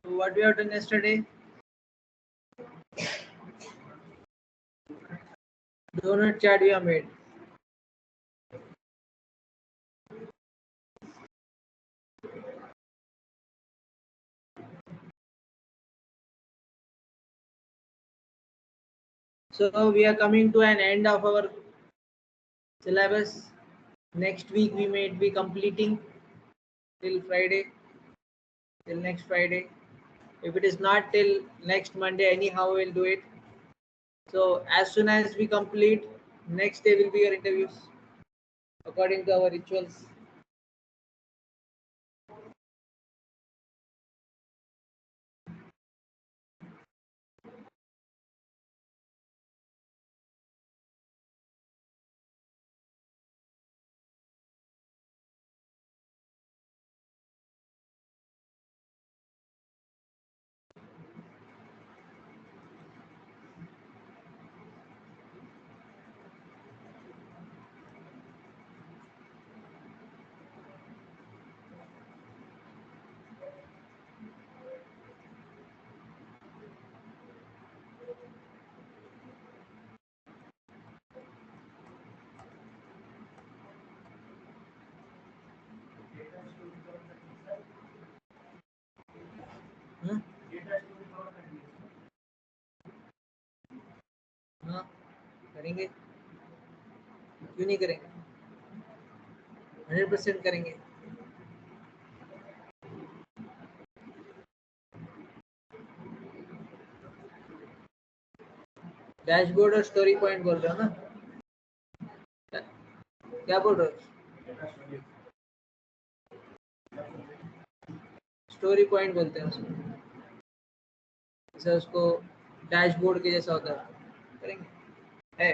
What we have done yesterday? Donut chart we have made. So we are coming to an end of our syllabus. Next week we may be completing till Friday, till next Friday. If it is not till next Monday, anyhow we'll do it. So as soon as we complete, next day will be your interviews according to our rituals. हाँ? हाँ, करेंगे, क्यों नहीं करेंगे? 100% करेंगे. Dashboard और story point बोल रहे हो ना? क्या बोल रहे हो? स्टोरी पॉइंट बोलते हैं उसको. जैसे उसको डैशबोर्ड के जैसा होता है. करेंगे है.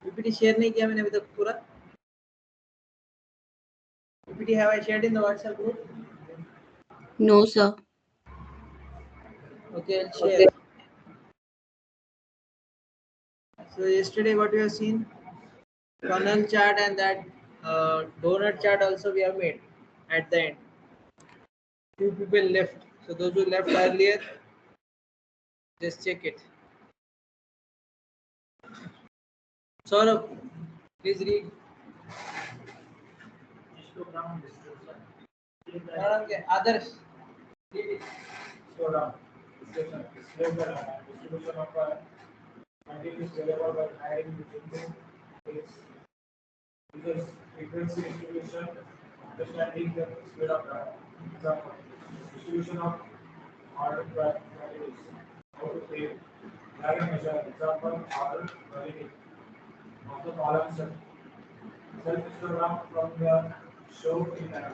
पीपीटी शेयर नहीं किया मैंने अभी तक पूरा. PPT have I shared in the WhatsApp group? No, sir. Okay, I'll share. So yesterday what we have seen, funnel chart and that donut chart also we have made at the end. Two people left. So those who left earlier, just check it. Saurabh, please read. Okay, others. Read it. Slow down. Distribution of quantities delivered by hiring between is because frequency distribution, understanding the speed of example, distribution of order quantities, how to pay, drag and measure, example, order quality of the column set, self-histogram from the show in an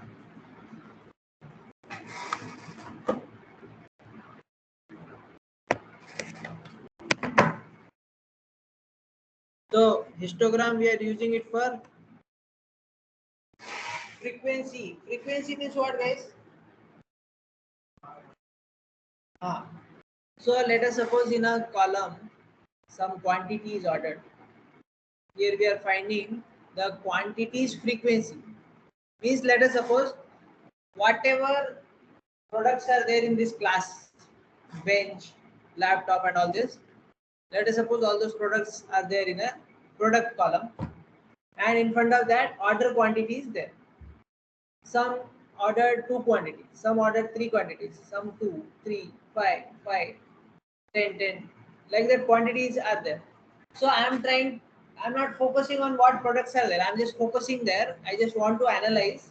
So histogram we are using it for frequency. Frequency means what, guys? So let us suppose in a column some quantity is ordered. Here we are finding the quantity's frequency. Means let us suppose whatever products are there in this class, bench, laptop and all this, let us suppose all those products are there in a product column, and in front of that order quantity is there. Some ordered 2 quantities, some ordered 3 quantities, some 2, 3, 5, 5, 10, 10, like that quantities are there. So I'm not focusing on what products are there, I'm just focusing there. I just want to analyze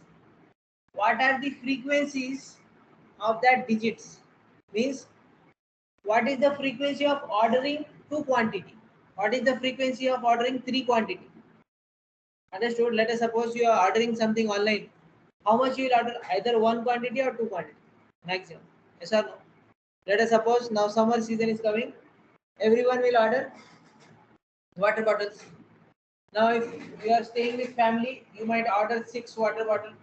what are the frequencies of that digits. Means what is the frequency of ordering 2 quantity, what is the frequency of ordering 3 quantity. Understood? Let us suppose you are ordering something online. How much you will order? Either 1 quantity or 2 quantity maximum. Yes or no? Let us suppose now summer season is coming. Everyone will order water bottles. Now if you are staying with family, you might order 6 water bottles,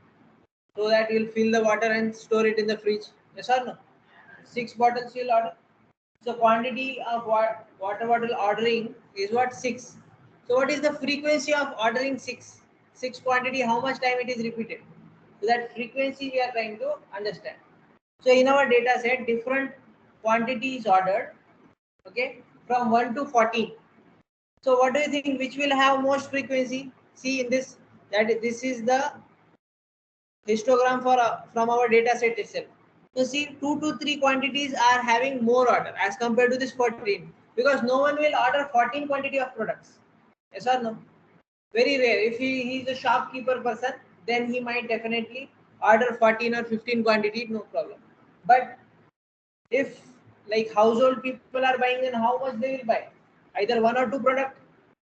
so that you will fill the water and store it in the fridge. Yes or no? 6 bottles you will order. So quantity of water bottle ordering is what? 6. So what is the frequency of ordering 6? 6 quantity, how much time it is repeated? So that frequency we are trying to understand. So in our data set, different quantity is ordered, okay, from 1 to 14. So what do you think, which will have most frequency? See in this, that this is the histogram for from our data set itself. So see, 2 to 3 quantities are having more order as compared to this 14, because no one will order 14 quantity of products. Yes or no? Very rare. If he is a shopkeeper person, then he might definitely order 14 or 15 quantity, no problem. But if like household people are buying, then how much they will buy? Either one or two product,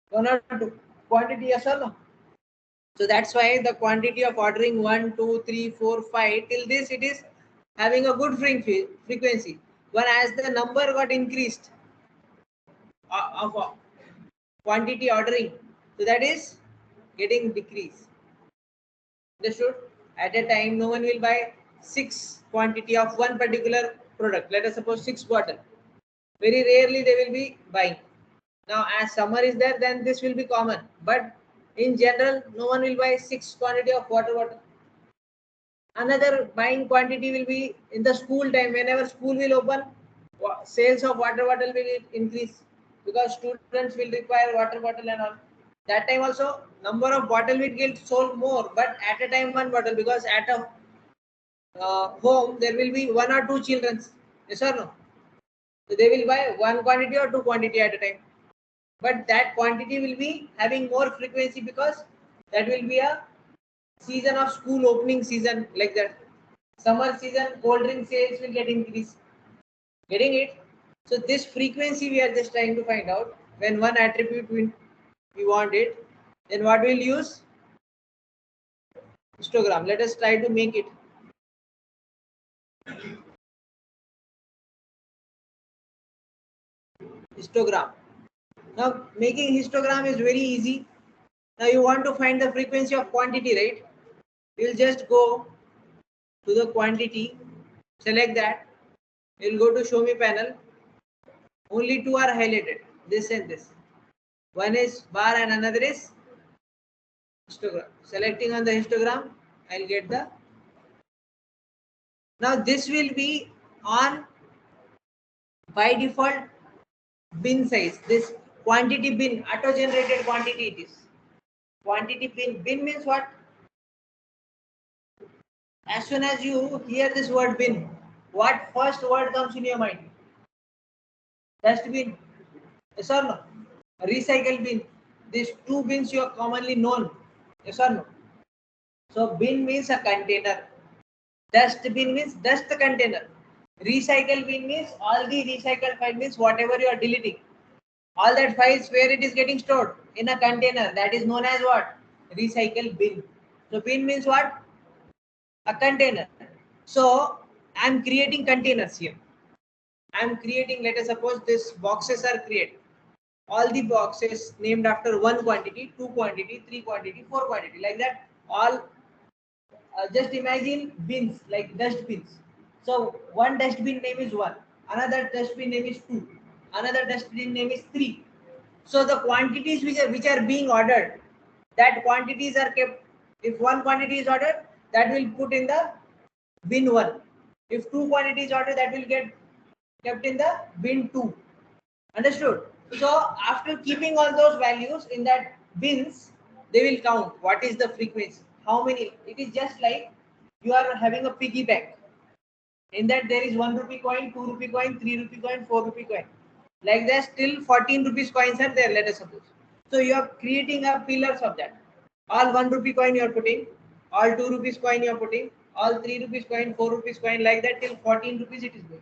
one or two quantity, yes or no? So that's why the quantity of ordering 1, 2, 3, 4, 5 till this, it is having a good frequency. But as the number got increased of quantity ordering, so that is getting decreased. Understood? At a time, no one will buy 6 quantity of one particular product. Let us suppose 6 bottle. Very rarely they will be buying. Now, as summer is there, then this will be common. But in general, no one will buy 6 quantity of water bottle. Another buying quantity will be in the school time. Whenever school will open, sales of water bottle will increase, because students will require water bottle and all. That time also, number of bottle will get sold more, but at a time one bottle, because at a home there will be one or two children. Yes or no? So they will buy one quantity or two quantity at a time. But that quantity will be having more frequency, because that will be a season of school opening season, like that. Summer season, cold drink sales will get increased. Getting it? So this frequency we are just trying to find out. When one attribute we want it, then what we'll use? Histogram. Let us try to make it. Histogram. Now making histogram is very easy. Now you want to find the frequency of quantity, right? We'll just go to the quantity, select that. We'll go to show me panel. Only two are highlighted, this and this. One is bar and another is histogram. Selecting on the histogram, I'll get the. Now this will be on by default bin size. This quantity bin, auto generated quantity it is. Quantity bin. Bin means what? As soon as you hear this word bin, what first word comes in your mind? Dustbin. Yes or no? Recycle bin. These two bins you are commonly known. Yes or no? So bin means a container. Dust bin means dust container. Recycle bin means all the recycled file means whatever you are deleting. All that files where it is getting stored in a container, that is known as what? Recycle bin. So bin means what? A container. So I'm creating containers here. I'm creating, let us suppose this boxes are created. All the boxes named after one quantity, two quantity, three quantity, four quantity, like that. All just imagine bins, like dustbins. So one dustbin name is 1, another dustbin name is 2, another dustbin name is 3. So the quantities which are being ordered, that quantities are kept. If one quantity is ordered, that will put in the bin 1. If two quantities ordered, that will get kept in the bin 2. Understood? So after keeping all those values in that bins, they will count what is the frequency, how many. It is just like you are having a piggy bank. In that there is 1 rupee coin, 2 rupee coin, 3 rupee coin, 4 rupee coin. Like that, still 14 rupees coins are there, let us suppose. So you are creating a pillars of that. All 1 rupee coin you are putting, all 2 rupees coin you are putting, all 3 rupees coin, 4 rupees coin, like that till 14 rupees it is going.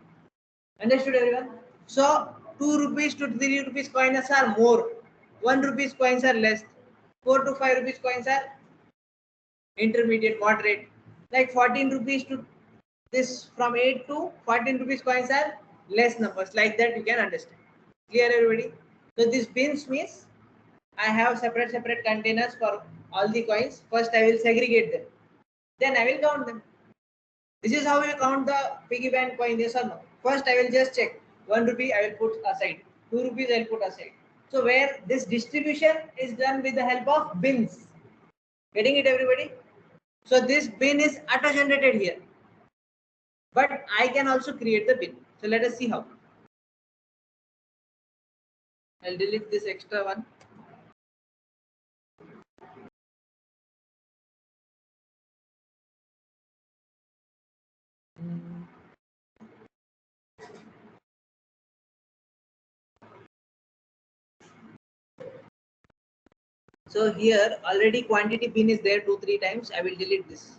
Understood everyone? So 2 rupees to 3 rupees coins are more, 1 rupees coins are less, 4 to 5 rupees coins are intermediate, moderate. Like 14 rupees to this, from 8 to 14 rupees coins are less numbers. Like that you can understand. Clear everybody? So this bins means I have separate containers for all the coins. First I will segregate them. Then I will count them. This is how you count the piggy bank coin, yes or no? First I will just check 1 rupee I will put aside, 2 rupees I will put aside. So where this distribution is done with the help of bins. Getting it, everybody? So this bin is auto generated here, but I can also create the bin. So let us see how. I'll delete this extra one. So here already quantity bin is there 2-3 times. I will delete this.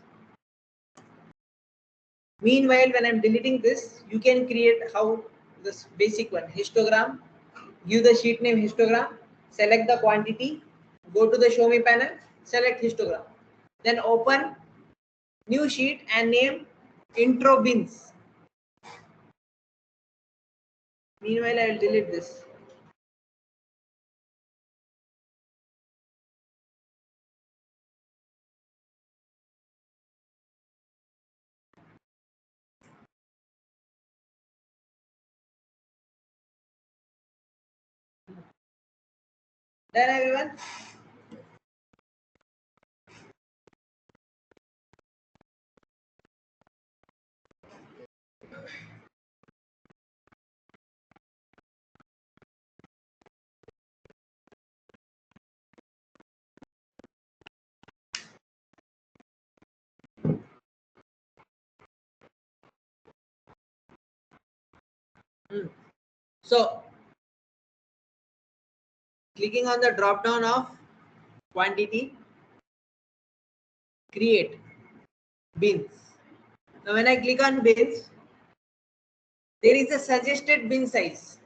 Meanwhile, when I'm deleting this, you can create how this basic one histogram. Give the sheet name histogram. Select the quantity. Go to the show me panel. Select histogram. Then open new sheet and name intro bins. Meanwhile, I will delete this. Done, everyone? So, clicking on the drop down of quantity, create bins. Now, when I click on bins, there is a suggested bin size.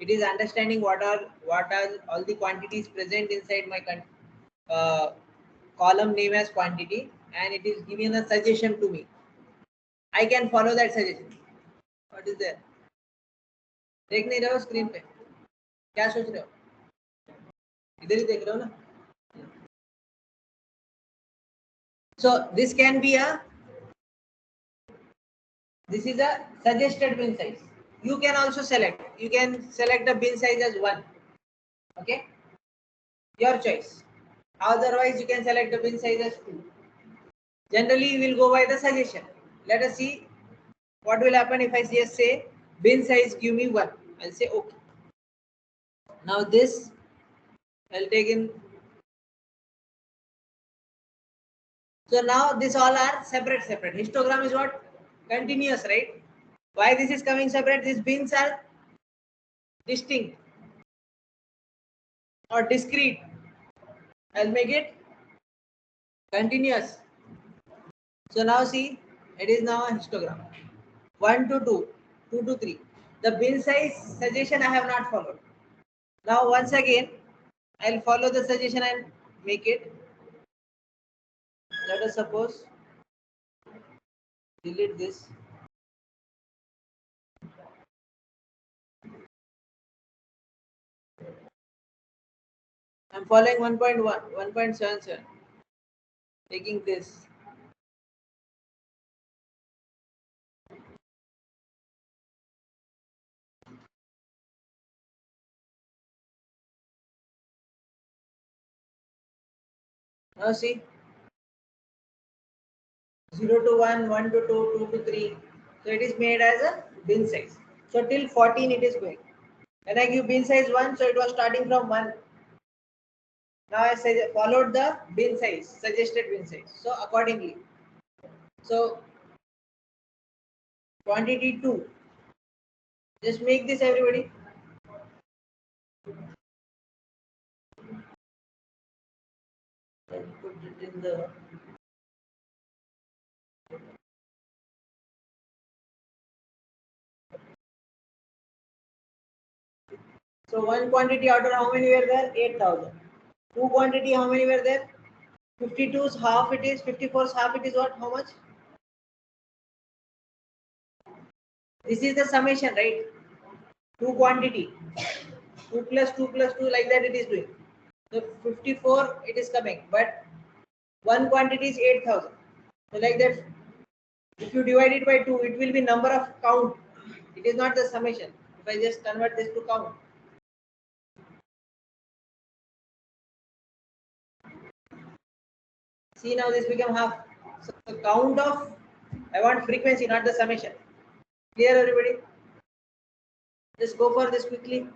It is understanding what are all the quantities present inside my column name as quantity, and it is giving a suggestion to me. I can follow that suggestion. What is there? देख नहीं रहे हो screen पे क्या सोच रहे हो इधर ही देख रहे हो ना so this can be this is a suggested bin size. You can also select. You can select the bin size as 1. Okay, your choice. Otherwise, you can select the bin size as 2. Generally, we will go by the suggestion. Let us see what will happen if I just say bin size give me 1. I'll say okay. Now this I'll take in. So now this all are separate. Histogram is what? Continuous, right? Why this is coming separate? These bins are distinct or discrete. I'll make it continuous. So now see, it is now a histogram. 1 to 2, 2 to 3. The bin size suggestion I have not followed. Now once again, I'll follow the suggestion and make it. Let us suppose delete this. I'm following 1.1, 1.77. Taking this. Now see 0 to 1, 1 to 2, 2 to 3. So it is made as a bin size. So till 14 it is going. When I give bin size 1, so it was starting from 1. Now I say followed the bin size, suggested bin size. So accordingly. So quantity 2. Just make this everybody. And put it in the so one quantity order how many were there? 8,000. Two quantity how many were there? 52's half it is, 54's half it is what? How much? This is the summation, right? Two quantity. 2 plus 2 plus 2 like that it is doing. So 54 it is coming, but one quantity is 8,000. So like that, if you divide it by 2, it will be number of count. It is not the summation. If I just convert this to count, see now this become half. So the count of, I want frequency, not the summation. Clear everybody? Just go for this quickly.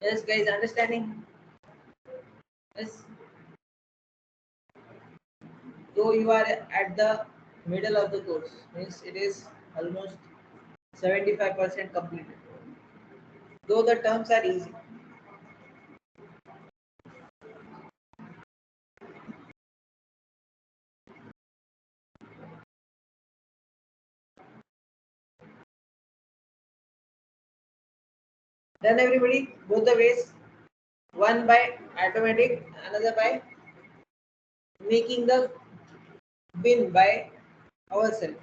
Yes, guys, understanding? Yes. Though you are at the middle of the course, means it is almost 75% completed. Though the terms are easy. Done everybody? Both the ways. One by automatic, another by making the bin by ourselves.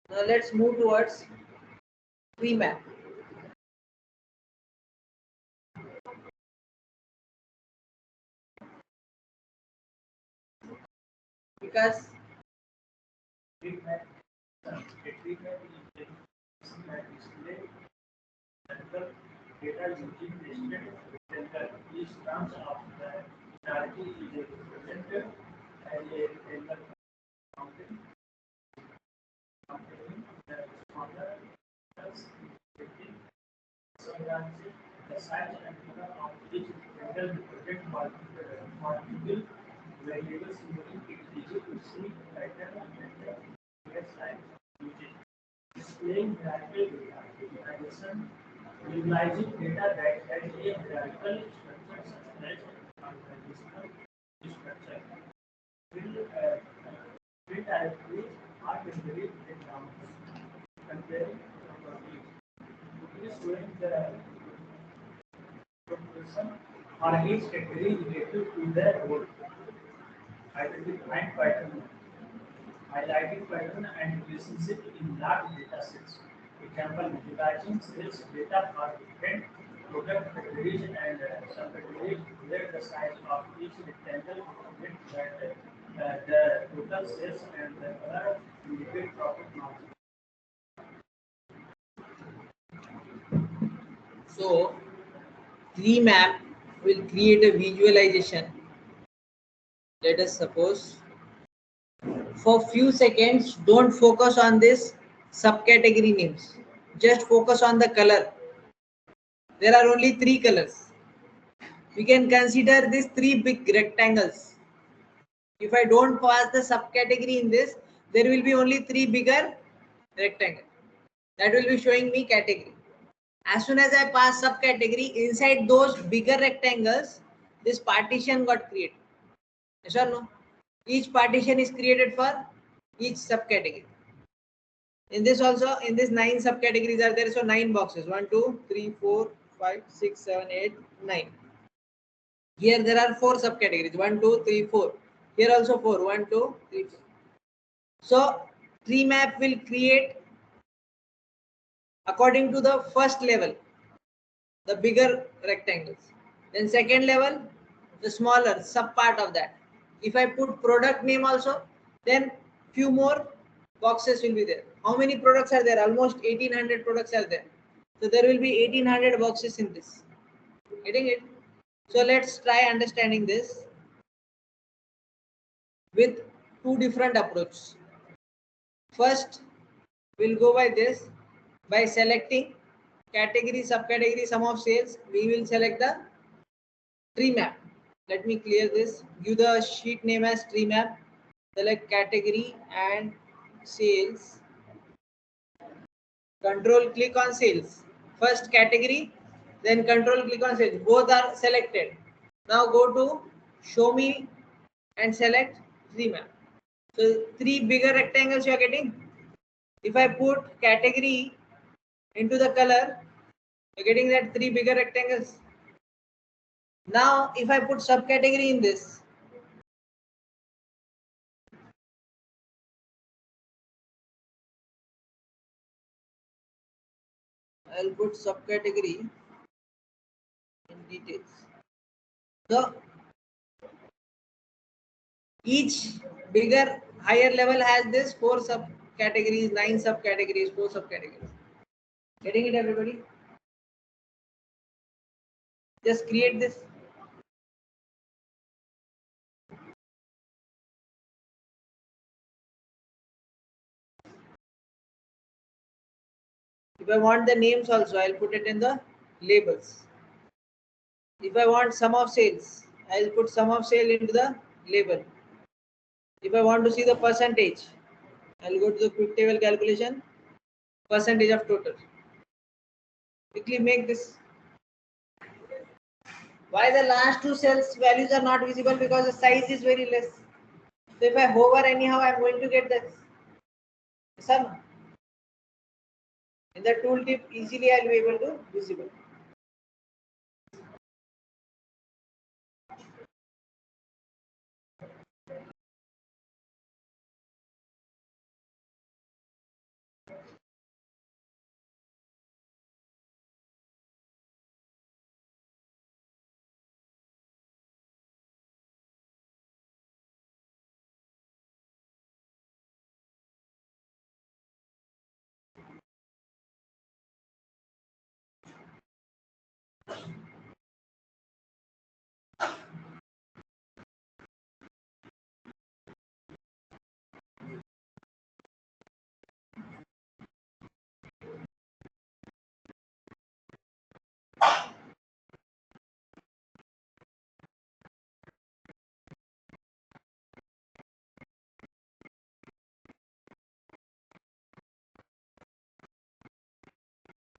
Now let's move towards tree map. Because Treatment, treatment is display sample data using nested center. Each branch of the hierarchy is represented as a table containing the smaller details within some branches. The size and color of each table represent multiple variables including it is easy to see pattern and the size using displaying hierarchical data. In addition, utilizing data that has a hierarchical structure such as organizational structure will directly are temporary breakdowns. Comparing properties. It is showing the proportion or each category related to the role. Identifying pattern, highlighting pattern and relationship in large data sets. Example, utilizing sales data for different product categories and subcategories where the size of each rectangle represents that the total sales and the color indicate profit margin. so tree map will create a visualization. Let us suppose for few seconds don't focus on this subcategory names. Just focus on the color. There are only three colors. We can consider these three big rectangles. If I don't pass the subcategory in this, there will be only three bigger rectangles. That will be showing me category. As soon as I pass subcategory, inside those bigger rectangles, this partition got created. Yes or no? Each partition is created for each subcategory. In this also, in this 9 subcategories are there, so 9 boxes. 1, 2, 3, 4, 5, 6, 7, 8, 9. Here there are 4 subcategories. 1, 2, 3, 4. Here also 4. 1, 2, 3, 4. So tree map will create according to the first level, the bigger rectangles. Then second level, the smaller sub part of that. If I put product name also, then few more boxes will be there. How many products are there? Almost 1800 products are there. So there will be 1800 boxes in this. Getting it? So let's try understanding this with two different approaches. First, we'll go by this. By selecting category, subcategory, sum of sales, we will select the tree map. Let me clear this. Give the sheet name as tree map. Select category and sales. Control click on sales. First category, then control click on sales. Both are selected. Now go to show me and select tree map. So three bigger rectangles you are getting. If I put category into the color, you're getting that three bigger rectangles. Now if I put subcategory in this, I'll put subcategory in details. So each bigger higher level has this 4 subcategories, 9 subcategories, 4 subcategories. Getting it, everybody? Just create this. If I want the names also, I'll put it in the labels. If I want sum of sales, I'll put sum of sale into the label. If I want to see the percentage, I'll go to the quick table calculation, percentage of total. Quickly make this. Why the last two cells values are not visible? Because the size is very less. So if I hover anyhow, I'm going to get the sum. In the tooltip, easily I'll be able to visible.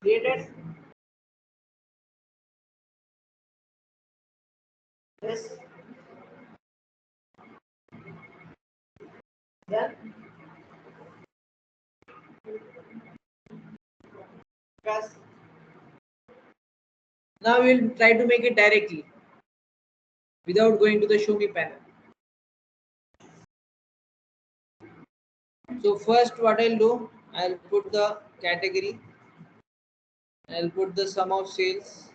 Created. Yes. Done. Press. Now we'll try to make it directly without going to the show me panel. So first what I'll do, I'll put the category, I'll put the sum of sales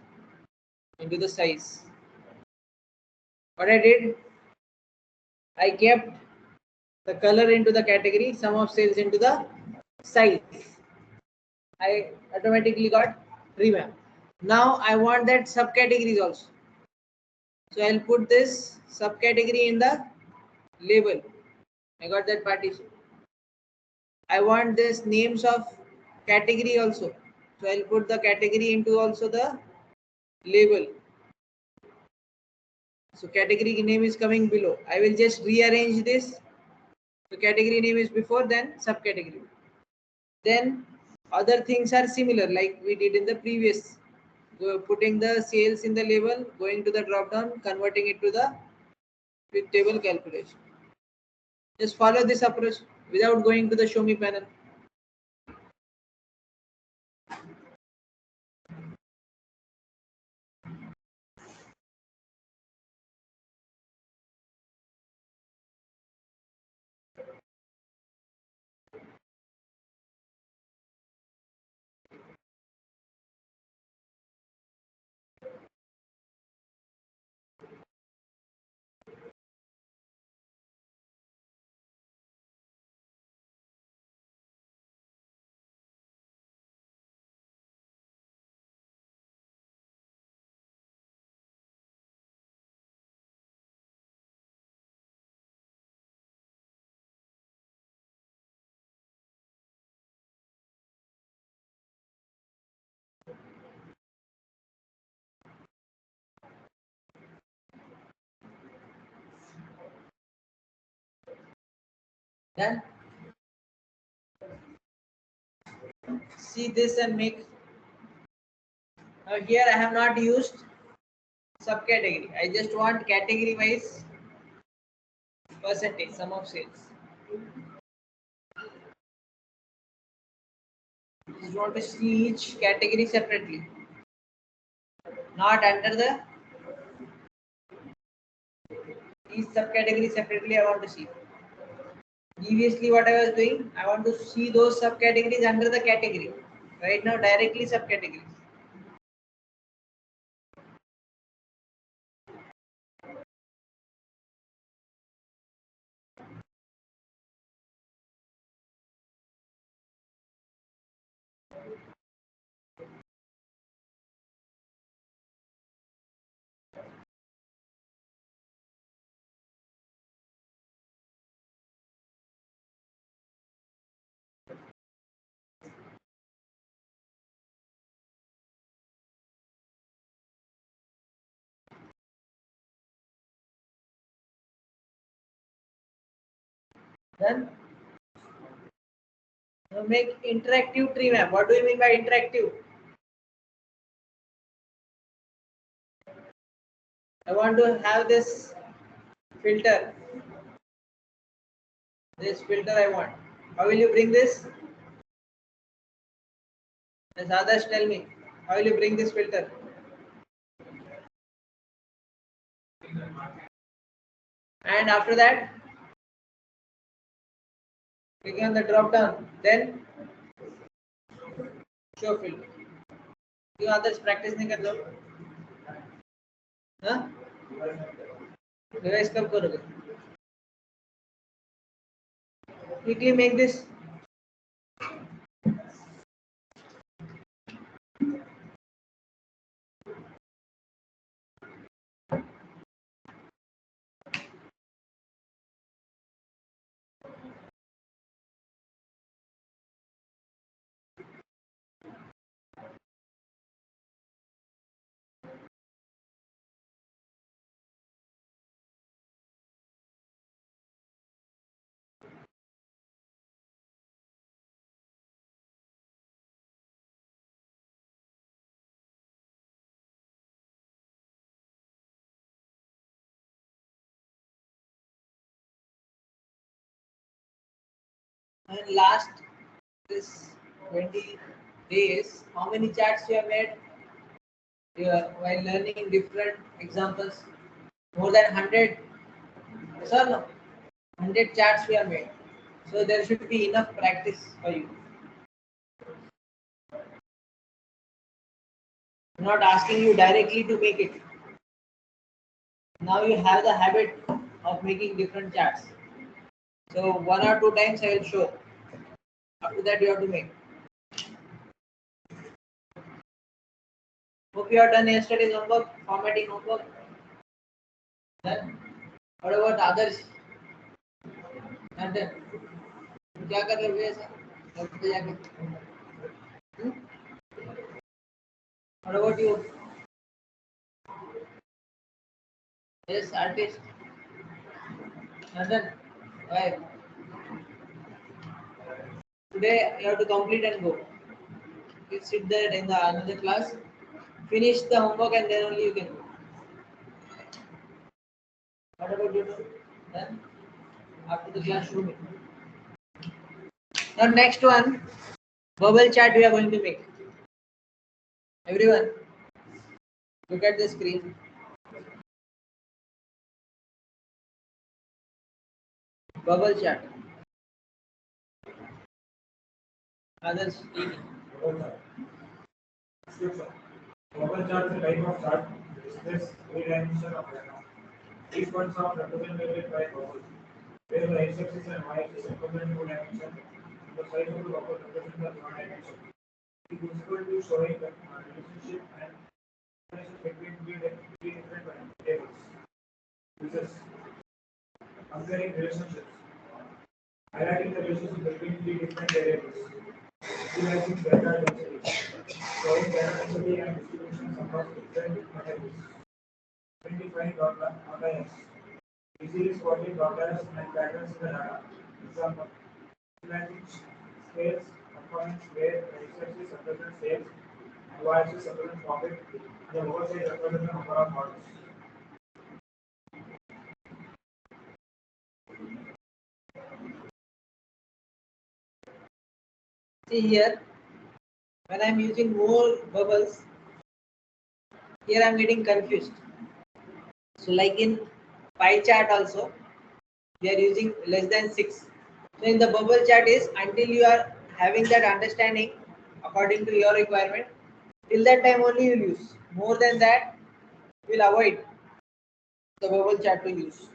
into the size. What I did, I kept the color into the category, sum of sales into the size. I automatically got revamp. Now I want that subcategories also. So I'll put this subcategory in the label. I got that partition. I want this names of category also. So I'll put the category into also the label. So category name is coming below. I will just rearrange this. So category name is before, then subcategory. Then other things are similar like we did in the previous. Putting the sales in the label, going to the drop down, converting it to the quick table calculation. Just follow this approach without going to the show me panel. Then see this and make. Now here I have not used subcategory. I just want category wise percentage, sum of sales. Just want to see each category separately, not under the each subcategory separately. I want to see. Previously, what I was doing, I want to see those subcategories under the category. Right now, directly subcategories. Then you make interactive tree map. What do you mean by interactive? I want to have this filter. This filter I want. How will you bring this? As others tell me. How will you bring this filter? And after that, click on the drop down. Then show filter. You others practice नहीं कर लो? हाँ? Revise कब करोगे? Quickly make this. And last this 20 days, how many charts you have made? While learning different examples, more than 100. Yes or no? 100 charts we have made. So there should be enough practice for you. I'm not asking you directly to make it. Now you have the habit of making different charts. So 1 or 2 times I will show. After that you have to make. Hope you have done yesterday's homework, formatting homework. Done. What about others? Not done. क्या कर रहे हो ऐसा? घर पे जाके. What about you? Yes, artist. Not done. Why? Today you have to complete and go. You sit there in the another class, finish the homework and then only you can go. What about you? Then after the class, show me. Now next one, bubble chart we are going to make. Everyone, look at the screen. Bubble chart. Others. Description. Bubble chart is a type of chart that displays three-dimension of data. Each points are represented by bubbles, where the x-axis and y-axis represent two dimensions, and the size of the bubble represents the one dimension. It is useful to showing the relationship and relationship between three different tables. Uses comparing relationships, highlighting the relationship between three different variables, utilizing data density, showing data density and distributions across different categories, identifying outliers, easily spotting outliers and patterns in the data. Example, utilizing scales components where the x-axis represents sales and y-axis represents profit, and the lower side represents the number of models. See here, when I am using more bubbles, here I am getting confused. So like in pie chart also, we are using less than 6. So in the bubble chart is until you are having that understanding, according to your requirement. Till that time only you'll use. More than that, we'll avoid the bubble chart to use.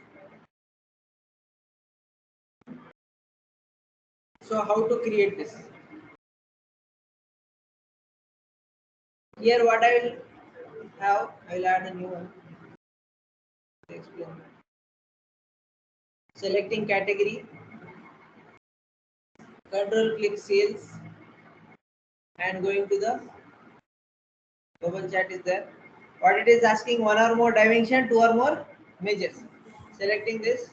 So how to create this? Here what I will have, I will add a new one. Explain. Selecting category, control click sales, and going to the bubble chart is there. What it is asking, one or more dimension, two or more measures. Selecting this,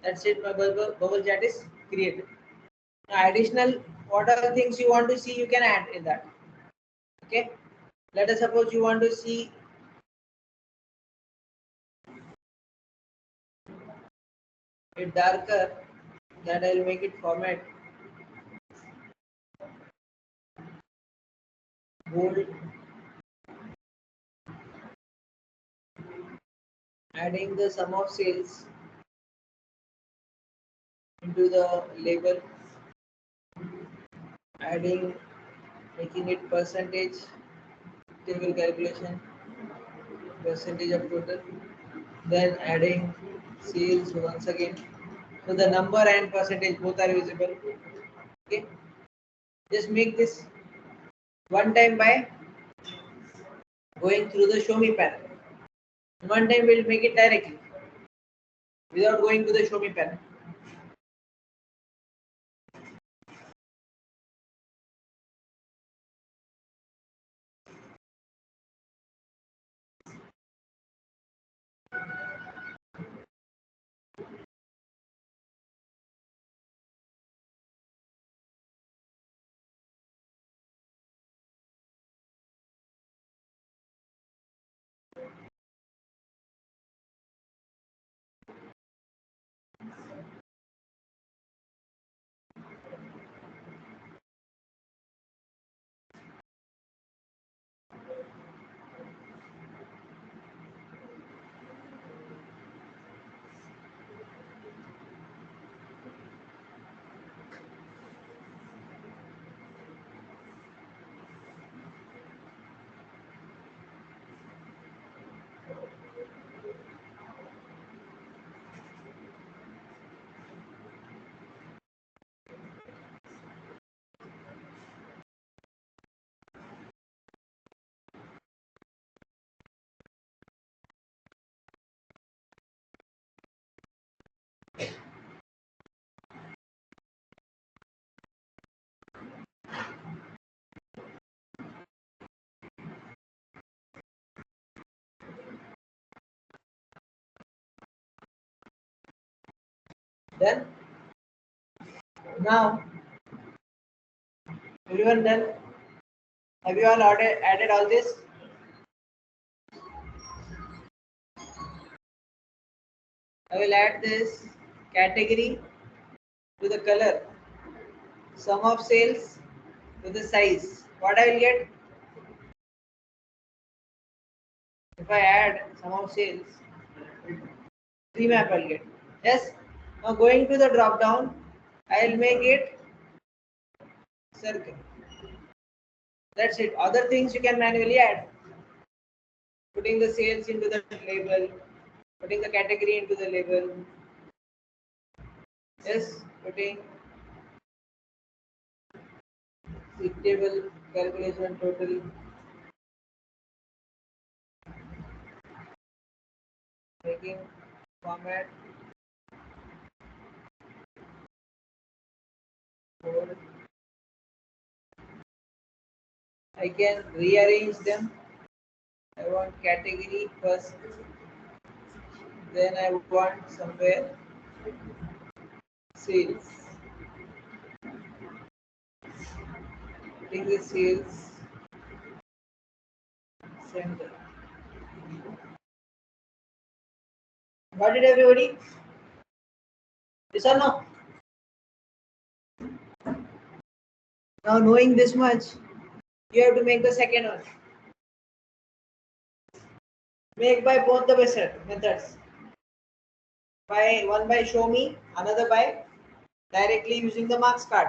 that's it. My bubble chart is created. Now additional, what are the things you want to see, you can add in that. Okay. Let us suppose you want to see it darker, that I will make it format bold, adding the sum of sales into the label, adding, making it percentage, table calculation, percentage of total, then adding sales once again. So the number and percentage both are visible. Okay, just make this one time by going through the show me panel. One time we'll make it directly without going to the show me panel. Then now everyone done? Have you all added all this? I will add this category to the color, sum of sales to the size. What I will get if I add sum of sales, 3 map I will get. Yes. Now going to the drop down, I will make it circle. That's it. Other things you can manually add. Putting the sales into the label, putting the category into the label. Yes, putting the table calculation total. Making format bold. I can rearrange them. I want category first, then I want somewhere sales. Putting the sales center. Got it, everybody? Yes or no? Now knowing this much, you have to make the second one. Make by both the methods. One by show me, another by directly using the marks card.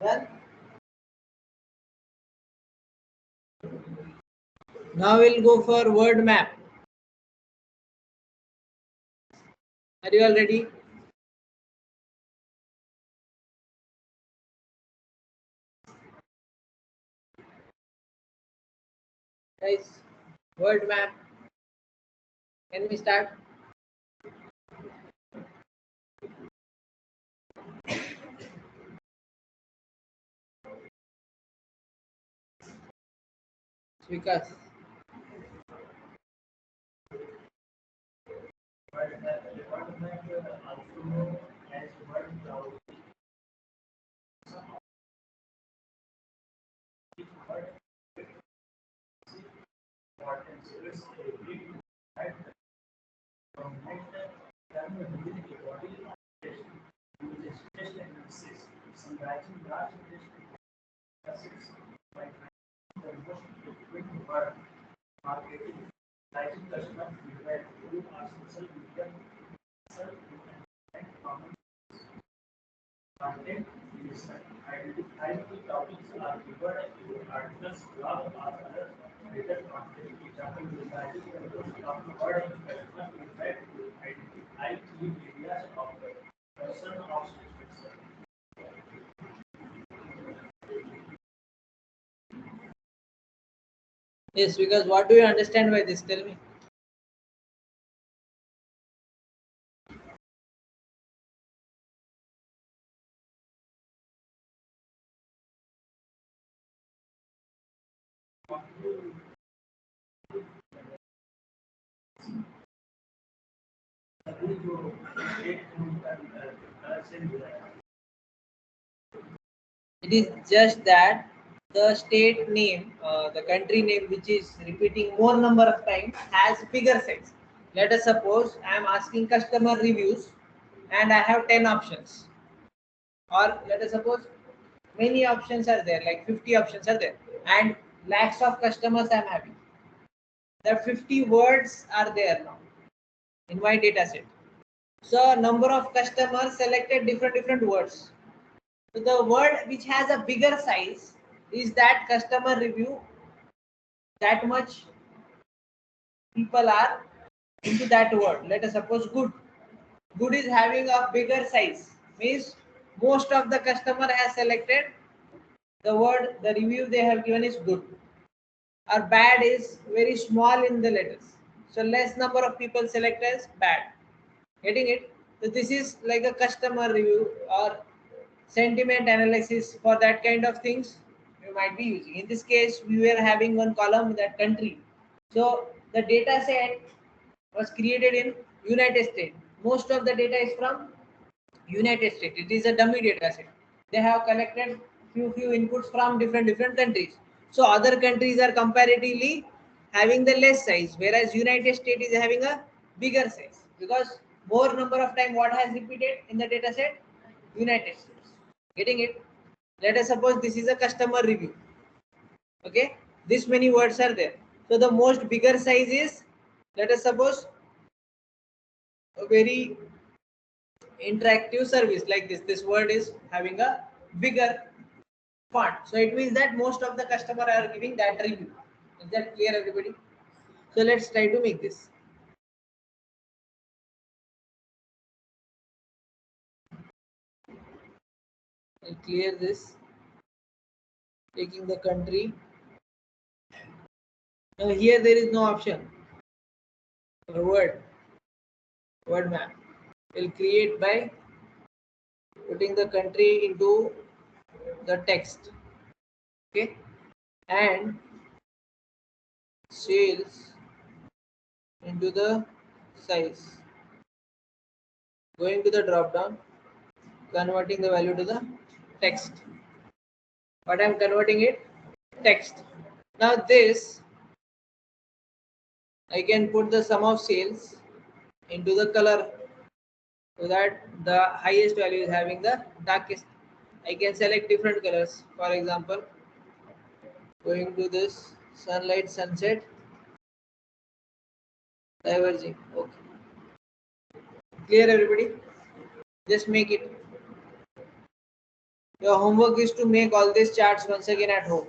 Done. Now we'll go for word map. Are you all ready? Guys, word map. Can we start? Vikas. Yes, because what do you understand by this? Tell me. It is just that the state name, the country name, which is repeating more number of times, has bigger size. Let us suppose I am asking customer reviews and I have 10 options. Or let us suppose many options are there, like 50 options are there, and lakhs of customers I am having. The 50 words are there now in my data set. So number of customers selected different words. So the word which has a bigger size is that customer review, that much people are into that word. Let us suppose good. Good is having a bigger size. Means most of the customer has selected the word, the review they have given is good. Or bad is very small in the letters. So less number of people select as bad. Getting it? So this is like a customer review or sentiment analysis. For that kind of things you might be using. In this case, we were having one column, that country. So the data set was created in United States. Most of the data is from United States. It is a dummy data set. They have collected few inputs from different countries. So other countries are comparatively having the less size, whereas United States is having a bigger size, because more number of time what has repeated in the data set? United States. Getting it? Let us suppose this is a customer review. Okay, this many words are there. So the most bigger size is, let us suppose, a very interactive service like this word is having a bigger font, so it means that most of the customer are giving that review. Is that clear, everybody? So let's try to make this. I'll clear this, taking the country. Now here there is no option for word map. We'll create by putting the country into the text. Okay, and sales into the size. Going to the drop down, converting the value to the text. But I'm converting it text. Now this, I can put the sum of sales into the color, so that the highest value is having the darkest. I can select different colors. For example, going to this sunlight, sunset, diverging. Okay. Clear, everybody? Just make it. Your homework is to make all these charts once again at home.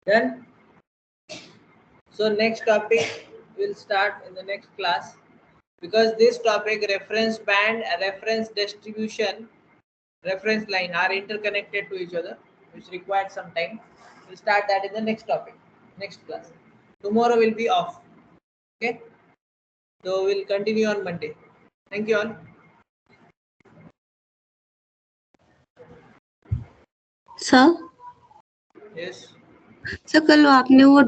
Done? So next topic will start in the next class, because this topic, reference band, reference distribution, reference line, are interconnected to each other, which requires some time. We'll start that in the next topic, next class. Tomorrow will be off. Okay, so we'll continue on Monday. Thank you all. Sir Yes. Sir कल आपने वो